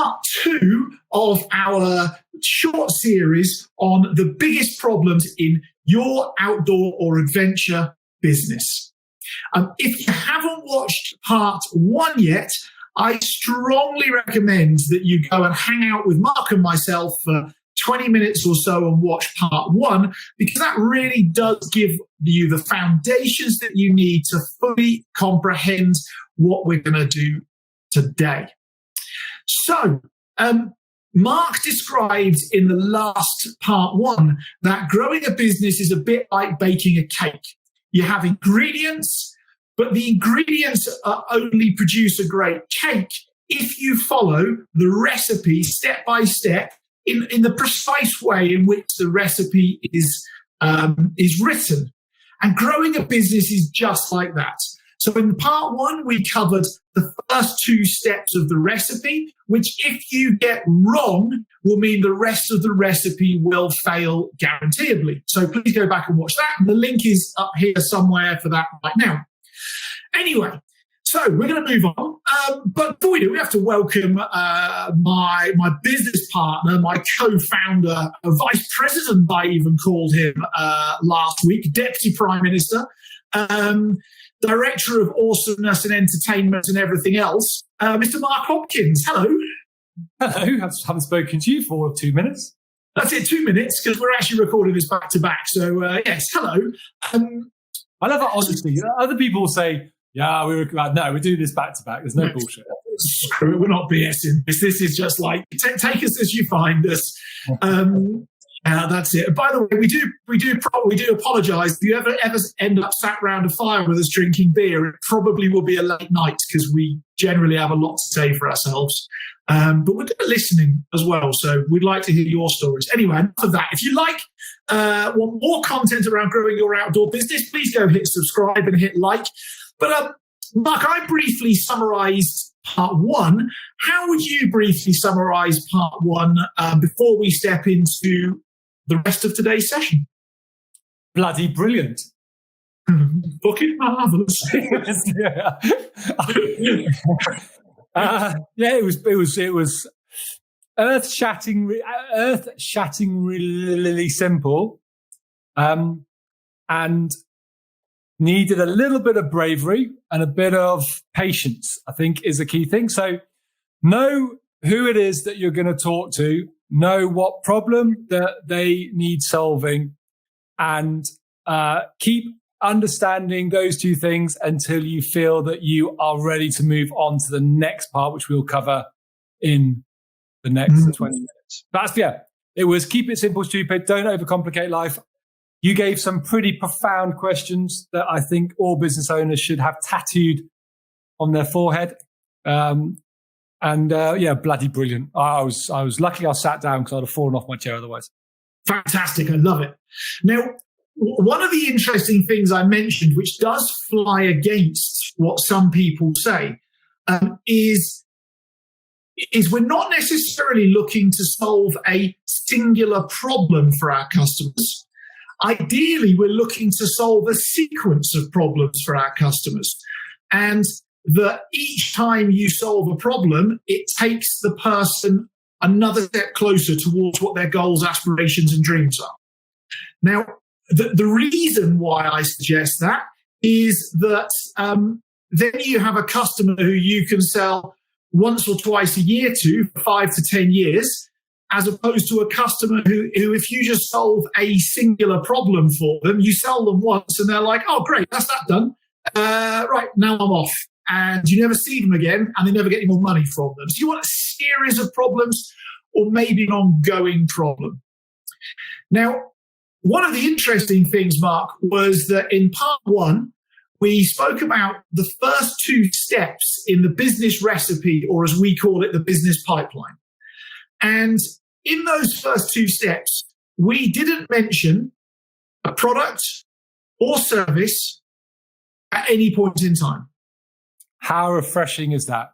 part 2 of our short series on the biggest problems in your outdoor or adventure business. If you haven't watched part 1 yet, I strongly recommend that you go and hang out with Mark and myself for 20 minutes or so and watch part 1, because that really does give you the foundations that you need to fully comprehend what we're going to do today. So, Mark described in the last part 1 that growing a business is a bit like baking a cake. You have ingredients, but the ingredients only produce a great cake if you follow the recipe step by step in the precise way in which the recipe is written. And growing a business is just like that. So in part 1, we covered the first 2 steps of the recipe, which if you get wrong will mean the rest of the recipe will fail guaranteeably. So please go back and watch that. And the link is up here somewhere for that right now. Anyway, so we're going to move on. But before we do, we have to welcome my business partner, my co-founder, vice president, I even called him last week, deputy prime minister, director of awesomeness and entertainment and everything else, Mr. Mark Hopkins. Hello. Hello. I haven't spoken to you for 2 minutes. That's it, 2 minutes, because we're actually recording this back to back. So, yes, hello. I love that honesty. Other people say, yeah, we're doing this back to back. There's no bullshit. Screw it, we're not BSing this. This is just like, take us as you find us. That's it. By the way, we do apologise. If you ever end up sat round a fire with us drinking beer, it probably will be a late night because we generally have a lot to say for ourselves. But we're good at listening as well, so we'd like to hear your stories. Anyway, enough of that. If you want more content around growing your outdoor business, please go hit subscribe and hit like. But Mark, I briefly summarised part 1. How would you briefly summarise part 1 before we step into the rest of today's session? Bloody brilliant. Fucking marvellous. It was earth-shatteringly simple, and needed a little bit of bravery and a bit of patience, I think, is a key thing. So know who it is that you're going to talk to, know what problem that they need solving, and keep understanding those 2 things until you feel that you are ready to move on to the next part, which we'll cover in the next 20 minutes. It was keep it simple, stupid. Don't overcomplicate life. You gave some pretty profound questions that I think all business owners should have tattooed on their forehead. Bloody brilliant. I was lucky I sat down because I'd have fallen off my chair otherwise. Fantastic. I love it. Now, one of the interesting things I mentioned, which does fly against what some people say, is we're not necessarily looking to solve a singular problem for our customers. Ideally, we're looking to solve a sequence of problems for our customers. And that each time you solve a problem, it takes the person another step closer towards what their goals, aspirations, and dreams are. Now, the reason why I suggest that is that then you have a customer who you can sell once or twice a year to for 5 to 10 years, as opposed to a customer who if you just solve a singular problem for them, you sell them once and they're like, oh, great, that's that done. Right, now I'm off. And you never see them again and they never get any more money from them. So you want a series of problems or maybe an ongoing problem. Now, one of the interesting things, Mark, was that in part 1, we spoke about the first 2 steps in the business recipe, or as we call it, the business pipeline. And in those first 2 steps, we didn't mention a product or service at any point in time. How refreshing is that?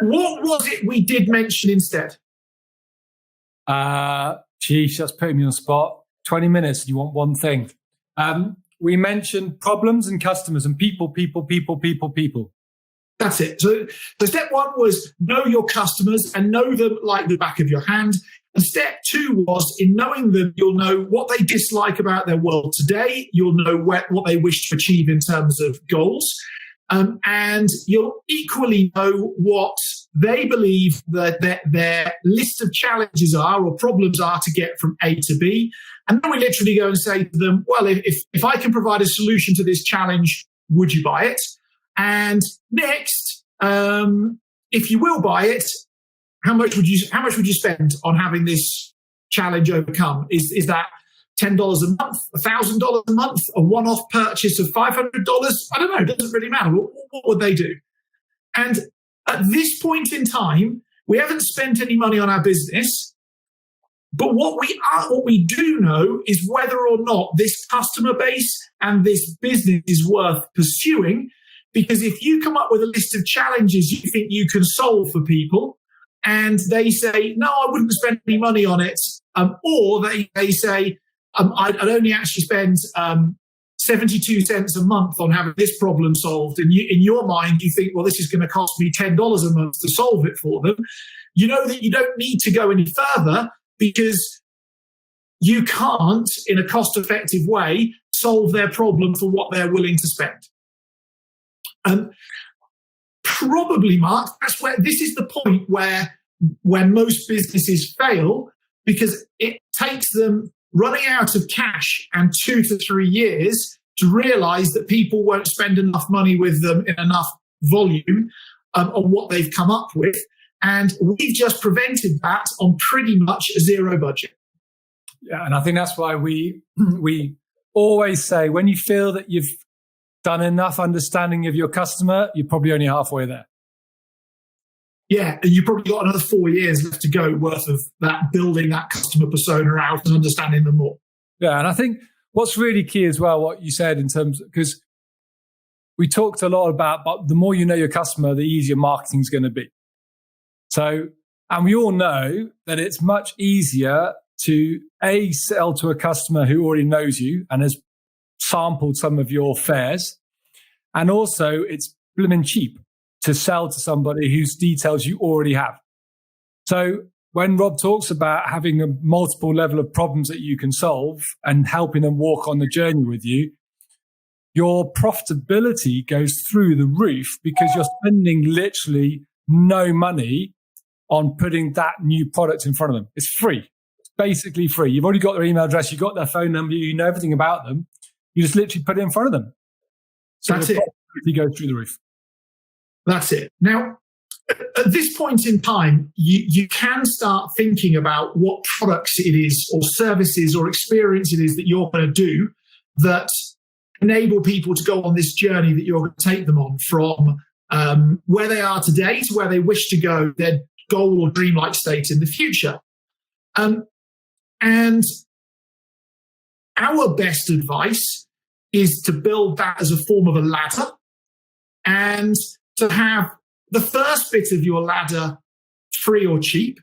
What was it we did mention instead? Geez, that's putting me on the spot. 20 minutes, and you want one thing. We mentioned problems and customers and people. That's it. So step one was know your customers and know them like the back of your hand. And step two was, in knowing them, you'll know what they dislike about their world today. You'll know what they wish to achieve in terms of goals. And you'll equally know what they believe that their list of challenges are or problems are to get from A to B. And then we literally go and say to them, well, if I can provide a solution to this challenge, would you buy it? And next, if you will buy it, how much would you spend on having this challenge overcome? Is that $10 a month, $1,000 a month, a one-off purchase of $500? I don't know. It doesn't really matter. What would they do? And at this point in time, we haven't spent any money on our business. But what we do know is whether or not this customer base and this business is worth pursuing. Because if you come up with a list of challenges you think you can solve for people, and they say, no, I wouldn't spend any money on it, or they say, I'd only actually spend 72 cents a month on having this problem solved, and in your mind you think, well, this is going to cost me $10 a month to solve it for them, you know that you don't need to go any further, because you can't, in a cost-effective way, solve their problem for what they're willing to spend. Probably, Mark, this is the point where most businesses fail, because it takes them running out of cash and 2 to 3 years to realize that people won't spend enough money with them in enough volume on what they've come up with. And we've just prevented that on pretty much a zero budget. Yeah, and I think that's why we always say, when you feel that you've done enough understanding of your customer, you're probably only halfway there. Yeah, and you've probably got another 4 years left to go worth of that, building that customer persona out and understanding them more. Yeah, and I think what's really key as well, what you said in terms, because we talked a lot about, but the more you know your customer, the easier marketing is going to be. So, and we all know that it's much easier to sell to a customer who already knows you and has sampled some of your fares. And also it's blimmin' cheap to sell to somebody whose details you already have. So when Rob talks about having a multiple level of problems that you can solve and helping them walk on the journey with you, your profitability goes through the roof, because you're spending literally no money on putting that new product in front of them. It's free. It's basically free. You've already got their email address. You've got their phone number. You know everything about them. You just literally put it in front of them. So that's it. You go through the roof. That's it. Now, at this point in time, you can start thinking about what products it is or services or experience it is that you're going to do that enable people to go on this journey that you're going to take them on, from where they are today to where they wish to go, their goal or dreamlike state in the future. And our best advice is to build that as a form of a ladder, and to have the first bit of your ladder free or cheap,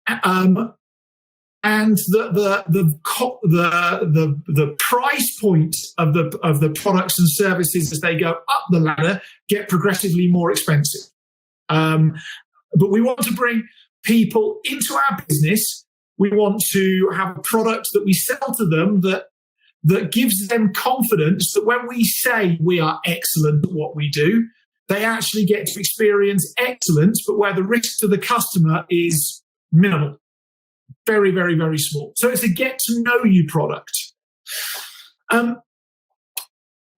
and the price point of the products and services as they go up the ladder get progressively more expensive. But we want to bring people into our business. We want to have a product that we sell to them that gives them confidence that when we say we are excellent at what we do, they actually get to experience excellence, but where the risk to the customer is minimal. Very, very, very small. So it's a get to know you product. But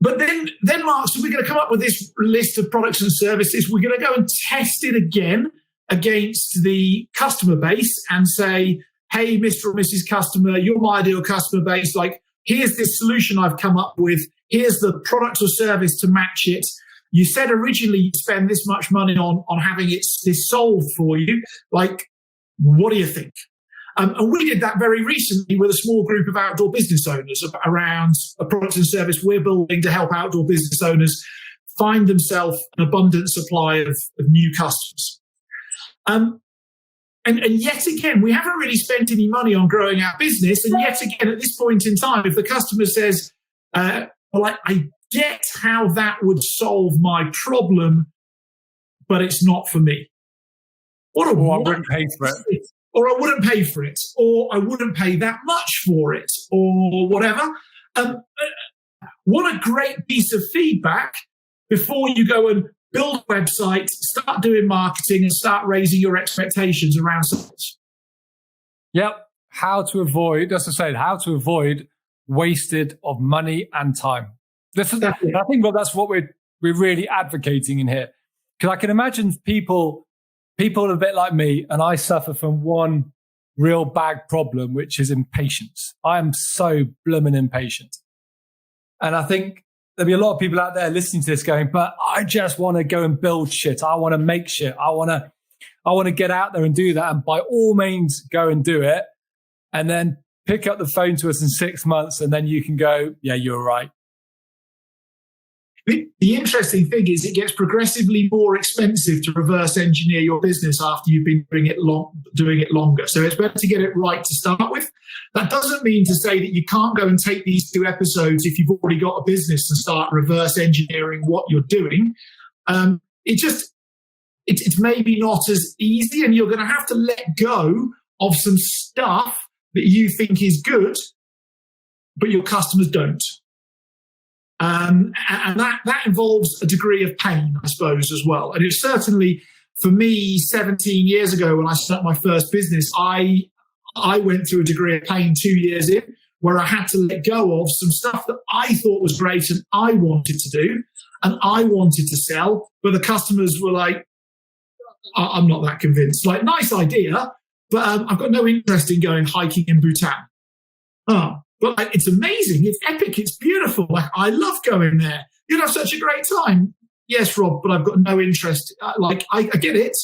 then, Mark, so we're going to come up with this list of products and services. We're going to go and test it again against the customer base and say, hey, Mr. or Mrs. Customer, you're my ideal customer base. Like, here's this solution I've come up with. Here's the product or service to match it. You said originally you'd spend this much money on having this solved for you. Like, what do you think? And we did that very recently with a small group of outdoor business owners around a product and service we're building to help outdoor business owners find themselves an abundant supply of new customers. And yet again, we haven't really spent any money on growing our business. And yet again, at this point in time, if the customer says, well, I get how that would solve my problem, but it's not for me. What a Or I wouldn't pay for it. Or I wouldn't pay for it, or I wouldn't pay that much for it, or whatever. What a great piece of feedback before you go and build a website, start doing marketing, and start raising your expectations around sales. Yep. How to avoid wasted of money and time. I think that's what we're really advocating in here. Because I can imagine people a bit like me, and I suffer from one real bad problem, which is impatience. I am so blooming impatient. And I think there'll be a lot of people out there listening to this going, but I just want to go and build shit. I want to make shit. I want to get out there and do that. And by all means, go and do it. And then pick up the phone to us in 6 months. And then you can go, yeah, you're right. The interesting thing is it gets progressively more expensive to reverse engineer your business after you've been doing it longer. So it's better to get it right to start with. That doesn't mean to say that you can't go and take these 2 episodes if you've already got a business and start reverse engineering what you're doing. It's maybe not as easy, and you're going to have to let go of some stuff that you think is good, but your customers don't. And that involves a degree of pain, I suppose, as well. And it's certainly, for me, 17 years ago when I started my first business, I went through a degree of pain 2 years in, where I had to let go of some stuff that I thought was great and I wanted to do and I wanted to sell, but the customers were like, I'm not that convinced. Like, nice idea, but I've got no interest in going hiking in Bhutan. Oh, but like, it's amazing. It's epic. It's beautiful. Like, I love going there. You'd have such a great time. Yes, Rob, but I've got no interest. I get it,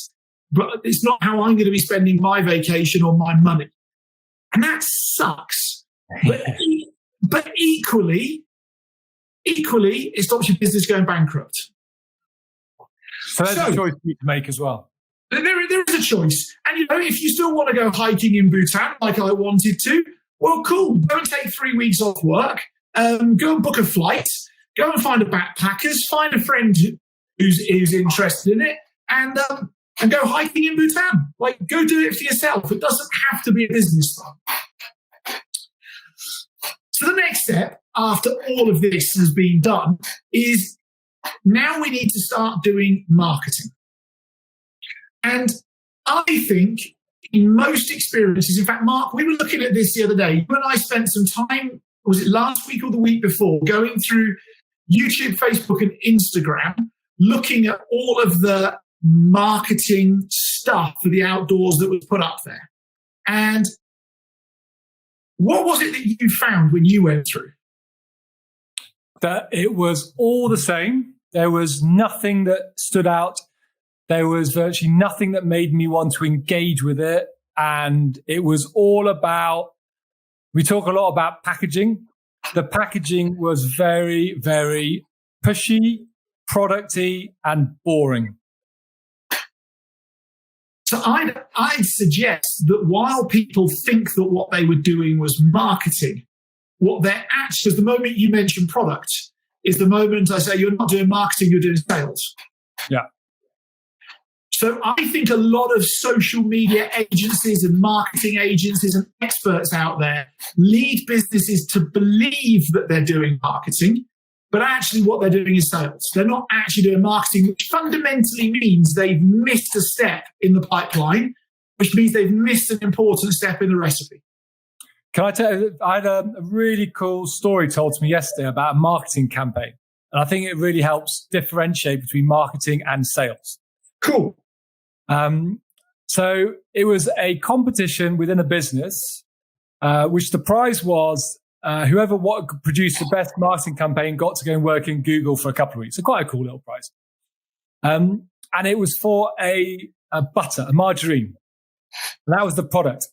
but it's not how I'm going to be spending my vacation or my money. And that sucks. But equally, it stops your business going bankrupt. So there's a choice for you to make as well. There is a choice. And, if you still want to go hiking in Bhutan like I wanted to, well, cool. Go and take 3 weeks off work. Go and book a flight. Go and find a backpackers. Find a friend who's interested in it, and go hiking in Bhutan. Like, go do it for yourself. It doesn't have to be a business fun. So the next step after all of this has been done is now we need to start doing marketing. And I think in most experiences, in fact, Mark, we were looking at this the other day. You and I spent some time, was it last week or the week before, going through YouTube, Facebook, and Instagram, looking at all of the marketing stuff for the outdoors that was put up there. And what was it that you found when you went through? That it was all the same. There was nothing that stood out. There was virtually nothing that made me want to engage with it. And it was all about, we talk a lot about packaging. The packaging was very, very pushy, producty, and boring. So I'd suggest that while people think that what they were doing was marketing, what they're actually, the moment you mention product is the moment I say you're not doing marketing, you're doing sales. Yeah. So I think a lot of social media agencies and marketing agencies and experts out there lead businesses to believe that they're doing marketing, but actually what they're doing is sales. They're not actually doing marketing, which fundamentally means they've missed a step in the pipeline, which means they've missed an important step in the recipe. Can I tell you, I had a really cool story told to me yesterday about a marketing campaign. And I think it really helps differentiate between marketing and sales. Cool. So it was a competition within a business, which the prize was whoever produced the best marketing campaign got to go and work in Google for a couple of weeks. So quite a cool little prize. And it was for a butter, a margarine. And that was the product.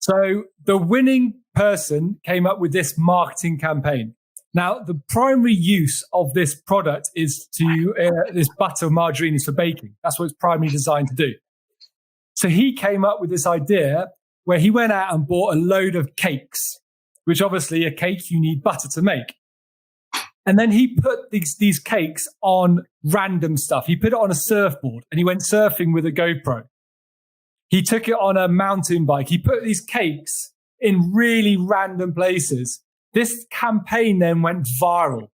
So the winning person came up with this marketing campaign. Now, the primary use of this product is this butter margarine is for baking. That's what it's primarily designed to do. So he came up with this idea where he went out and bought a load of cakes, which obviously a cake you need butter to make. And then he put these cakes on random stuff. He put it on a surfboard and he went surfing with a GoPro. He took it on a mountain bike. He put these cakes in really random places. This campaign then went viral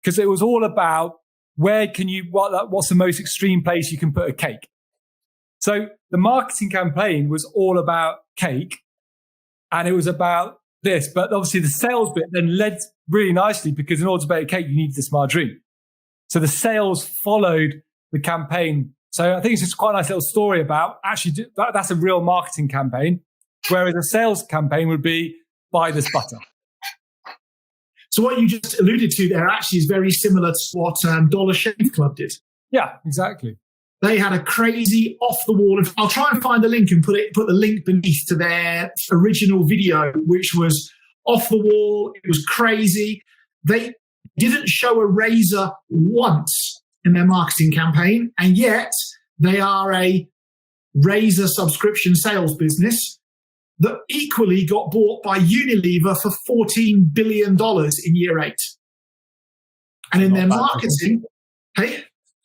because it was all about what's the most extreme place you can put a cake. So the marketing campaign was all about cake and it was about this, but obviously the sales bit then led really nicely because in order to bake a cake, you need this margarine. So the sales followed the campaign. So I think it's just quite a nice little story about actually that's a real marketing campaign, whereas a sales campaign would be buy this butter. So what you just alluded to there actually is very similar to what Dollar Shave Club did. Yeah, exactly. They had a crazy off-the-wall. I'll try and find the link and put the link beneath to their original video, which was off the wall. It was crazy. They didn't show a razor once in their marketing campaign, and yet they are a razor subscription sales business that equally got bought by Unilever for $14 billion in year 8. And in their marketing,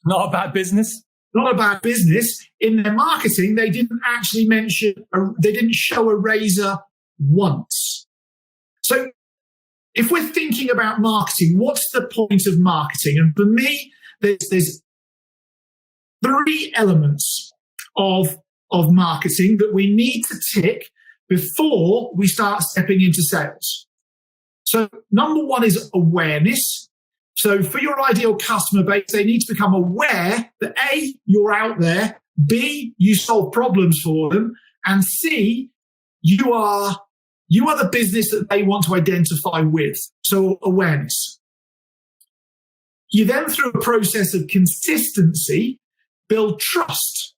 not a bad business. Not a bad business. In their marketing, they didn't actually they didn't show a razor once. So if we're thinking about marketing, what's the point of marketing? And for me, there's 3 elements of marketing that we need to tick before we start stepping into sales. So number 1 is awareness. So for your ideal customer base, they need to become aware that A, you're out there, B, you solve problems for them, and C, you are the business that they want to identify with. So awareness. You then, through a process of consistency, build trust.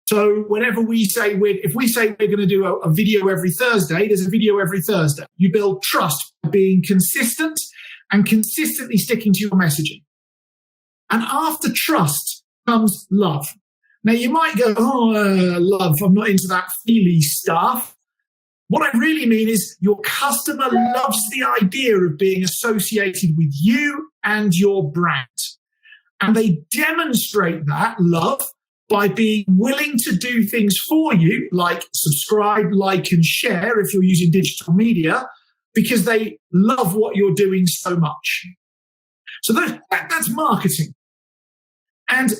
So whenever if we say we're going to do a video every Thursday, there's a video every Thursday. You build trust by being consistent and consistently sticking to your messaging. And after trust comes love. Now you might go, love, I'm not into that feely stuff. What I really mean is your customer loves the idea of being associated with you and your brand. And they demonstrate that love by being willing to do things for you, like subscribe, like, and share if you're using digital media, because they love what you're doing so much. So that's marketing. And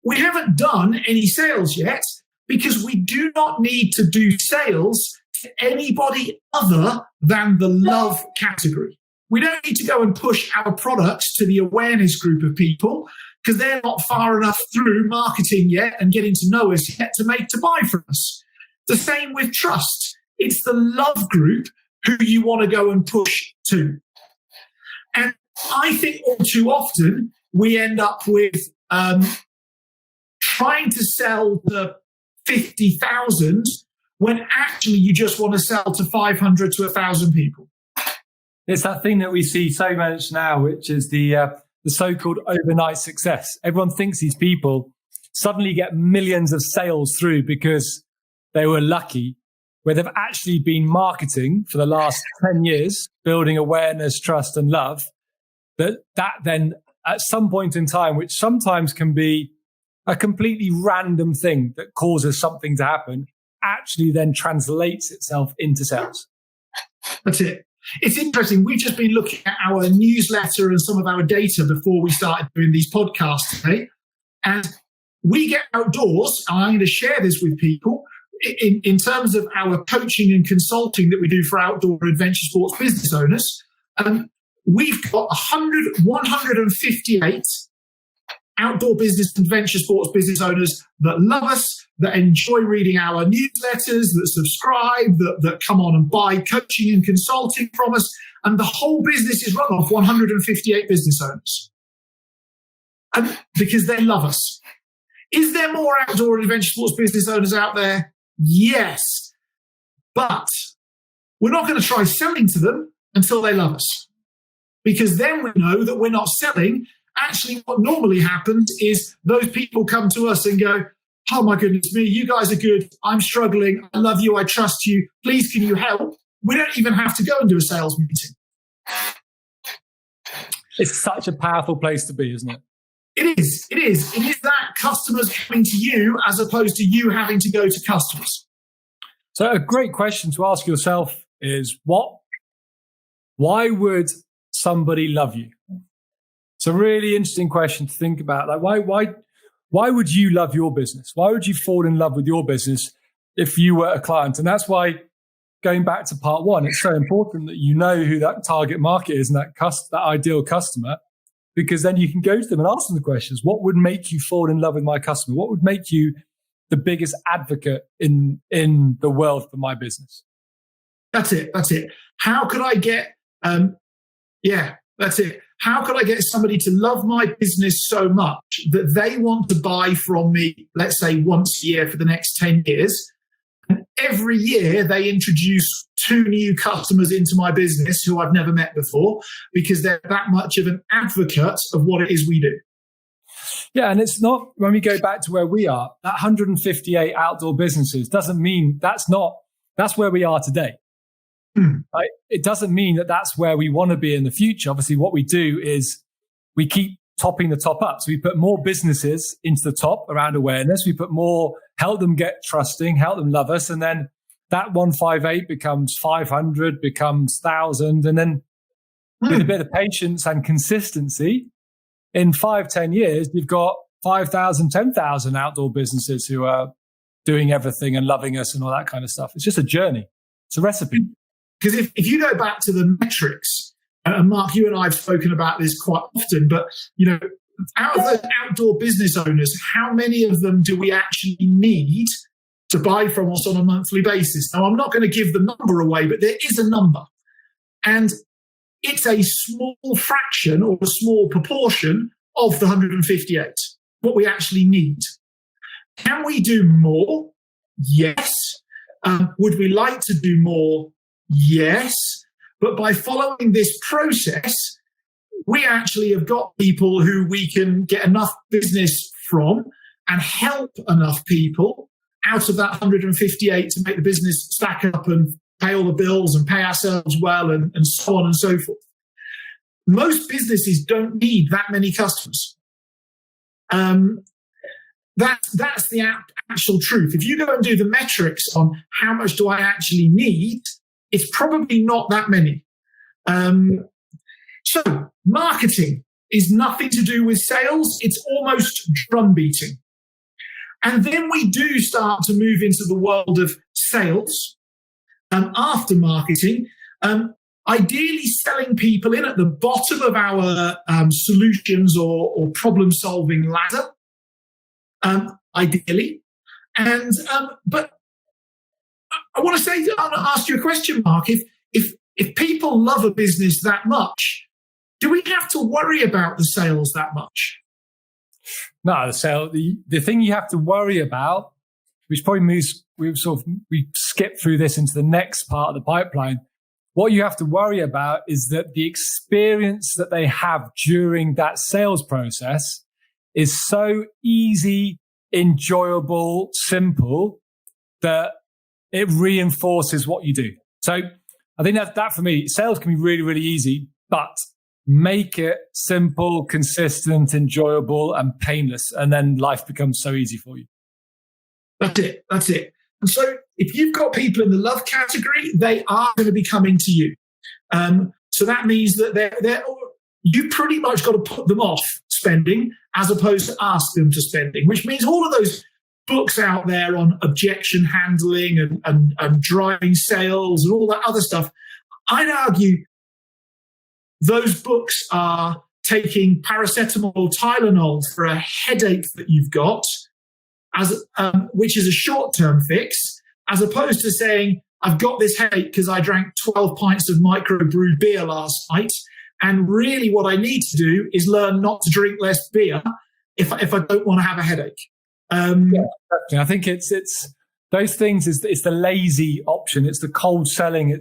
we haven't done any sales yet because we do not need to do sales to anybody other than the love category. We don't need to go and push our products to the awareness group of people because they're not far enough through marketing yet and getting to know us yet to buy from us. The same with trust. It's the love group who you want to go and push to. And I think all too often we end up with trying to sell to 50,000 when actually you just want to sell to 500 to 1,000 people. It's that thing that we see so much now, which is the so-called overnight success. Everyone thinks these people suddenly get millions of sales through because they were lucky, where they've actually been marketing for the last 10 years, building awareness, trust, and love, that then at some point in time, which sometimes can be a completely random thing that causes something to happen, actually then translates itself into sales. That's it. It's interesting. We've just been looking at our newsletter and some of our data before we started doing these podcasts today. And we get outdoors, and I'm going to share this with people, in terms of our coaching and consulting that we do for outdoor adventure sports business owners. We've got 158 outdoor business and adventure sports business owners that love us, that enjoy reading our newsletters, that subscribe, that come on and buy coaching and consulting from us. And the whole business is run off 158 business owners. And because they love us. Is there more outdoor and adventure sports business owners out there? Yes. But we're not going to try selling to them until they love us. Because then we know that we're not selling. Actually, what normally happens is those people come to us and go, oh my goodness me, you guys are good. I'm struggling. I love you. I trust you. Please, can you help? We don't even have to go and do a sales meeting. It's such a powerful place to be, isn't it? It is. It is. It is that customers coming to you as opposed to you having to go to customers. So a great question to ask yourself is why would somebody love you? It's a really interesting question to think about. Like why would you love your business? Why would you fall in love with your business if you were a client? And that's why, going back to part one, it's so important that you know who that target market is and that ideal customer, because then you can go to them and ask them the questions. What would make you fall in love with my customer? What would make you the biggest advocate in the world for my business? That's it. How could I get, that's it. How could I get somebody to love my business so much that they want to buy from me, let's say once a year for the next 10 years? And every year they introduce 2 new customers into my business who I've never met before because they're that much of an advocate of what it is we do. Yeah, and it's not, when we go back to where we are, that 158 outdoor businesses doesn't mean that's where we are today. Right? It doesn't mean that that's where we want to be in the future. Obviously, what we do is we keep topping the top up. So we put more businesses into the top around awareness. We put more, help them get trusting, help them love us. And then that 158 becomes 500, becomes 1,000. And then with a bit of patience and consistency, in 5-10 years, you've got 5,000, 10,000 outdoor businesses who are doing everything and loving us and all that kind of stuff. It's just a journey. It's a recipe. Because if you go back to the metrics, and Mark, you and I have spoken about this quite often, but out of the outdoor business owners, how many of them do we actually need to buy from us on a monthly basis? Now, I'm not going to give the number away, but there is a number. And it's a small fraction or a small proportion of the 158, what we actually need. Can we do more? Yes. Would we like to do more? Yes. But by following this process, we actually have got people who we can get enough business from and help enough people out of that 158 to make the business stack up and pay all the bills and pay ourselves well and so on and so forth. Most businesses don't need that many customers. That's the actual truth. If you go and do the metrics on how much do I actually need, it's probably not that many. So marketing is nothing to do with sales. It's almost drum beating. And then we do start to move into the world of sales after marketing, ideally selling people in at the bottom of our solutions or problem-solving ladder, ideally. And but I want to ask you a question, Mark. If people love a business that much, do we have to worry about the sales that much? No, the thing you have to worry about, which probably moves, we skip through this into the next part of the pipeline. What you have to worry about is that the experience that they have during that sales process is so easy, enjoyable, simple that it reinforces what you do. So I think that for me, sales can be really, really easy, but make it simple, consistent, enjoyable, and painless. And then life becomes so easy for you. That's it. And so if you've got people in the love category, they are going to be coming to you. So that means that you pretty much got to put them off spending as opposed to ask them to spending, which means all of those books out there on objection handling and driving sales and all that other stuff, I'd argue those books are taking paracetamol or Tylenol for a headache that you've got, which is a short-term fix, as opposed to saying, I've got this headache because I drank 12 pints of microbrewed beer last night, and really what I need to do is learn not to drink less beer if I don't want to have a headache. I think it's those things. It's the lazy option. It's the cold selling.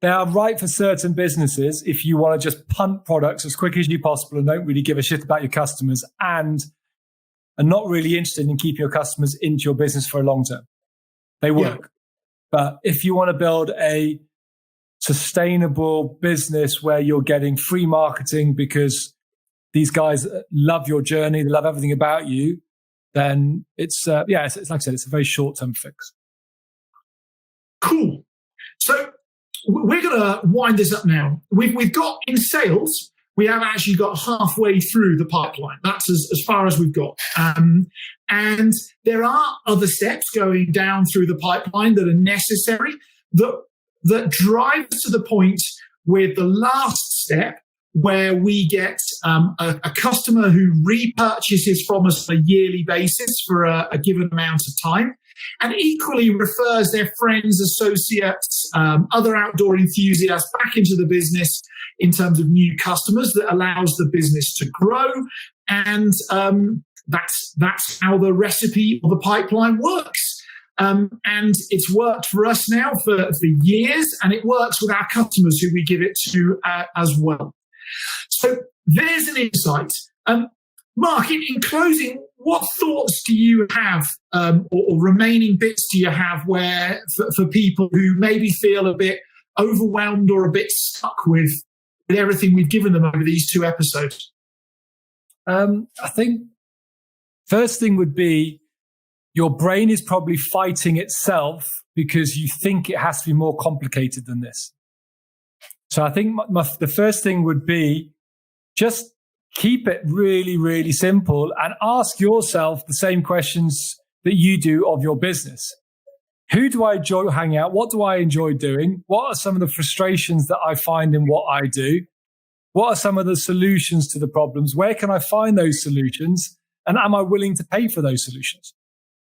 They are right for certain businesses if you want to just punt products as quick as you possible and don't really give a shit about your customers and are not really interested in keeping your customers into your business for a long term. They work. Yeah. But if you want to build a sustainable business where you're getting free marketing because these guys love your journey, they love everything about you, then it's like I said, it's a very short-term fix. Cool. So we're going to wind this up now. We've got in sales, we have actually got halfway through the pipeline. That's as far as we've got. And there are other steps going down through the pipeline that are necessary that drive us to the point with the last step where we get a customer who repurchases from us on a yearly basis for a given amount of time, and equally refers their friends, associates, other outdoor enthusiasts back into the business in terms of new customers that allows the business to grow. And that's how the recipe or the pipeline works. And it's worked for us now for years, and it works with our customers who we give it to as well. So there's an insight. Mark, in closing, what thoughts do you have or remaining bits do you have where for people who maybe feel a bit overwhelmed or a bit stuck with everything we've given them over these 2 episodes? I think first thing would be your brain is probably fighting itself because you think it has to be more complicated than this. So I think the first thing would be just keep it really, really simple and ask yourself the same questions that you do of your business. Who do I enjoy hanging out? What do I enjoy doing? What are some of the frustrations that I find in what I do? What are some of the solutions to the problems? Where can I find those solutions? And am I willing to pay for those solutions?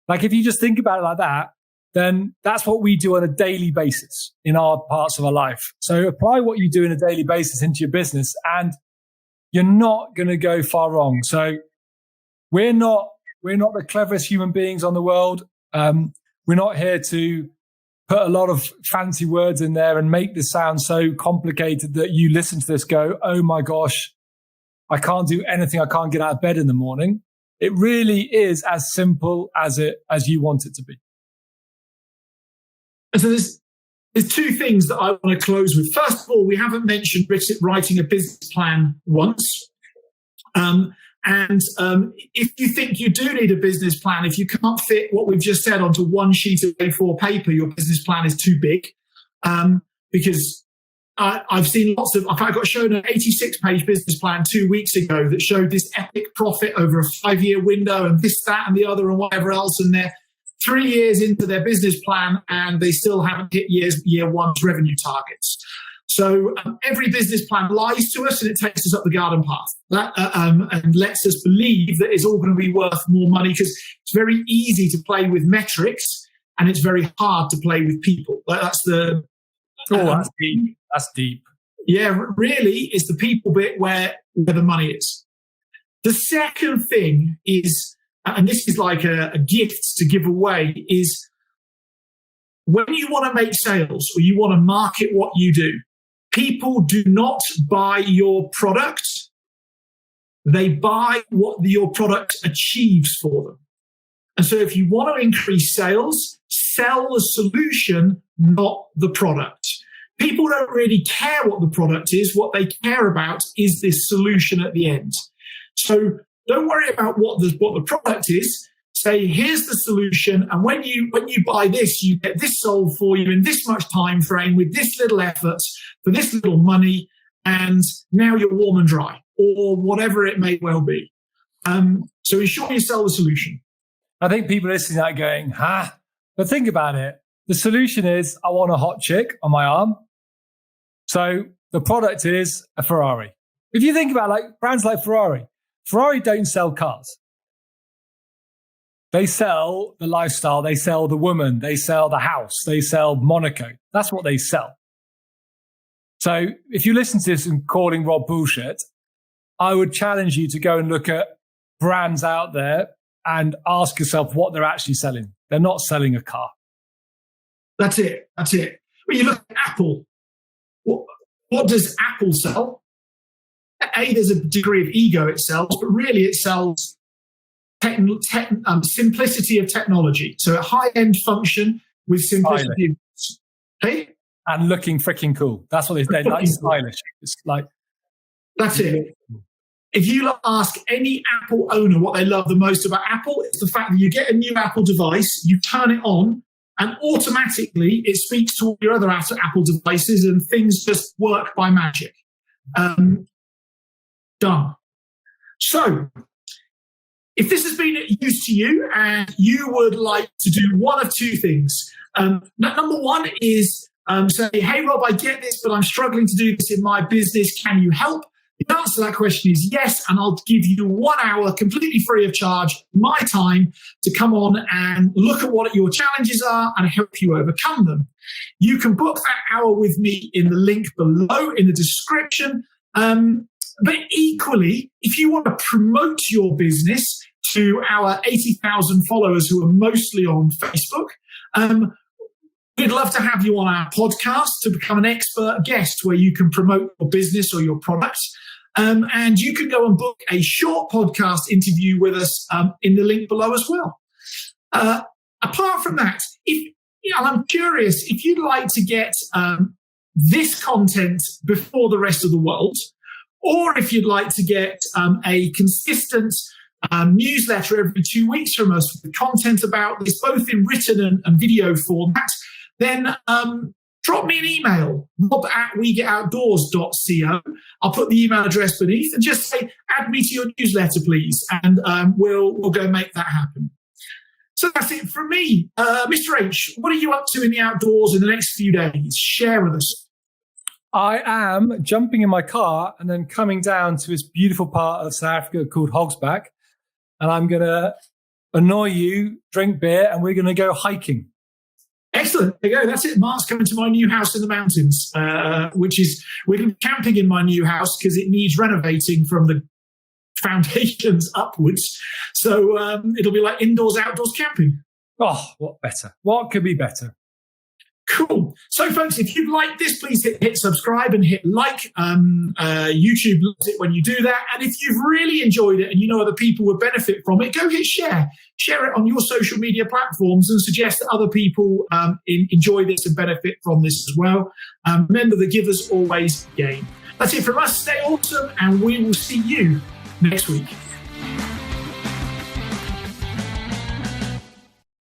Like if you just think about it like that, then that's what we do on a daily basis in our parts of our life. So apply what you do on a daily basis into your business and you're not going to go far wrong. So we're not the cleverest human beings on the world. We're not here to put a lot of fancy words in there and make this sound so complicated that you listen to this go, oh my gosh, I can't do anything. I can't get out of bed in the morning. It really is as simple as you want it to be. And so there's 2 things that I want to close with. First of all, we haven't mentioned writing a business plan once. And if you think you do need a business plan, if you can't fit what we've just said onto one sheet of A4 paper, your business plan is too big. Because I've seen I got shown an 86-page business plan 2 weeks ago that showed this epic profit over a 5-year window and this, that, and the other and whatever else. And they're 3 years into their business plan and they still haven't hit year one's revenue targets. So every business plan lies to us and it takes us up the garden path and lets us believe that it's all going to be worth more money because it's very easy to play with metrics and it's very hard to play with people. That's deep. That's deep. Yeah, really, it's the people bit where the money is. The second thing is, and this is like a gift to give away, is when you want to make sales or you want to market what you do, people do not buy your product. They buy what your product achieves for them. And so if you want to increase sales, sell the solution, not the product. People don't really care what the product is. What they care about is this solution at the end. So don't worry about what the product is. Say, here's the solution. And when you buy this, you get this sold for you in this much time frame with this little effort for this little money. And now you're warm and dry or whatever it may well be. So ensure you sell the solution. I think people listening to that going, but think about it. The solution is I want a hot chick on my arm. So the product is a Ferrari. If you think about like brands like Ferrari don't sell cars. They sell the lifestyle. They sell the woman. They sell the house. They sell Monaco. That's what they sell. So if you listen to this and calling Rob bullshit, I would challenge you to go and look at brands out there and ask yourself what they're actually selling. They're not selling a car. That's it. When you look at Apple, what does Apple sell? There's a degree of ego it sells, but really it sells simplicity of technology. So a high-end function with simplicity. Hey? and looking freaking cool. That's what they're like, stylish. It's like, that's it. If you ask any Apple owner what they love the most about Apple, it's the fact that you get a new Apple device, you turn it on, and automatically it speaks to all your other Apple devices and things just work by magic. Done. So, if this has been used to you and you would like to do one of two things, number one is say, hey, Rob, I get this, but I'm struggling to do this in my business. Can you help? The answer to that question is yes, and I'll give you 1 hour completely free of charge, my time, to come on and look at what your challenges are and help you overcome them. You can book that hour with me in the link below in the description. But equally, if you want to promote your business to our 80,000 followers who are mostly on Facebook, we'd love to have you on our podcast to become an expert guest where you can promote your business or your products. And you can go and book a short podcast interview with us in the link below as well. Apart from that, I'm curious, if you'd like to get this content before the rest of the world, or if you'd like to get a consistent newsletter every 2 weeks from us with content about this, both in written and video format, then drop me an email, rob@wegetoutdoors.co. I'll put the email address beneath and just say, add me to your newsletter, please. And we'll go make that happen. So that's it from me. Mr. H, what are you up to in the outdoors in the next few days? Share with us. I am jumping in my car and then coming down to this beautiful part of South Africa called Hogsback. And I'm going to annoy you, drink beer, and we're going to go hiking. Excellent. There you go. That's it. Mark's coming to my new house in the mountains, we're going to be camping in my new house because it needs renovating from the foundations upwards. So it'll be like indoors, outdoors camping. Oh, what better? What could be better? Cool. So, folks, if you've liked this, please hit subscribe and hit like. YouTube loves it when you do that. And if you've really enjoyed it and you know other people would benefit from it, go hit share. Share it on your social media platforms and suggest that other people enjoy this and benefit from this as well. Remember, the givers always gain. That's it from us. Stay awesome, and we will see you next week.